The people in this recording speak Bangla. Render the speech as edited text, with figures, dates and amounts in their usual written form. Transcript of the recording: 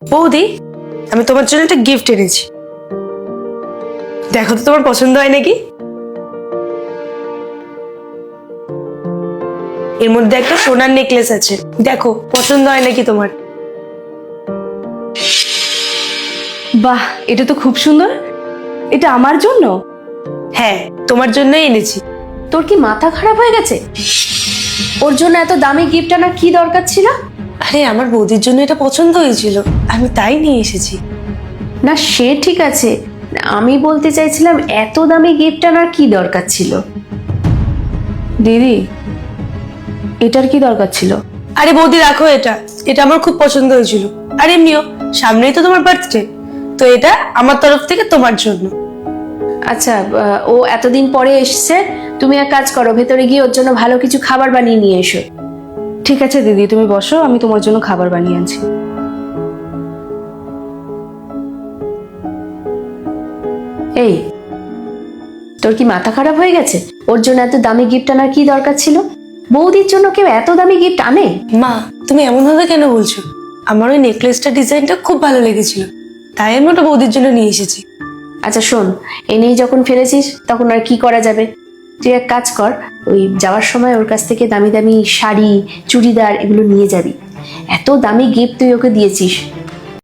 বৌদি, আমি তোমার জন্য একটা গিফট এনেছি। দেখো তো তোমার পছন্দ হয় নাকি। এর মধ্যে একটা সোনার নেকলেস আছে, দেখো পছন্দ হয় নাকি তোমার। বাহ, এটা তো খুব সুন্দর। এটা আমার জন্য? হ্যাঁ, তোমার জন্যই এনেছি। তোর কি মাথা খারাপ হয়ে গেছে? ওর জন্য এত দামি গিফট আনার কি দরকার ছিল? আরে আমার বৌদির জন্য এটা পছন্দ হয়েছিল, আমি তাই নিয়ে এসেছি। না সে ঠিক আছে, আমি বলতে চাইছিলাম এত দামি গিফট আনার কি দরকার ছিল? দিদি, এটার কি দরকার ছিল? আরে বৌদি রাখো, এটা এটা আমার খুব পছন্দ হয়েছিল। আর এমনিও সামনেই তো তোমার বার্থডে, তো এটা আমার তরফ থেকে তোমার জন্য। আচ্ছা, ও এতদিন পরে এসছে, তুমি এক কাজ করো, ভেতরে গিয়ে ওর জন্য ভালো কিছু খাবার বানিয়ে নিয়ে এসো। ঠিক আছে দিদি, তুমি বসো, আমি তোমার জন্য খাবার বানিয়ে আনছি। এই, তোর কি মাথা খারাপ হয়ে গেছে? ওর জন্য এত দামি গিফট আনার কি দরকার ছিল? বৌদির জন্য কেউ এত দামি গিফট আনে? মা, তুমি এমন ভাবে কেন বলছো? আমার ওই নেকলেসটা ডিজাইনটা খুব ভালো লেগেছিল, তাই আমি ওটা বৌদির জন্য নিয়ে এসেছি। আচ্ছা শোন, এনেই যখন ফেলেছিস তখন আর কি করা যাবে, তুই এক কাজ কর, ওই যাওয়ার সময় ওর কাছ থেকে দামি দামি শাড়ি, চুড়িদার এগুলো নিয়ে যাবি। এত দামি গিফট তুই ওকে দিয়েছিস,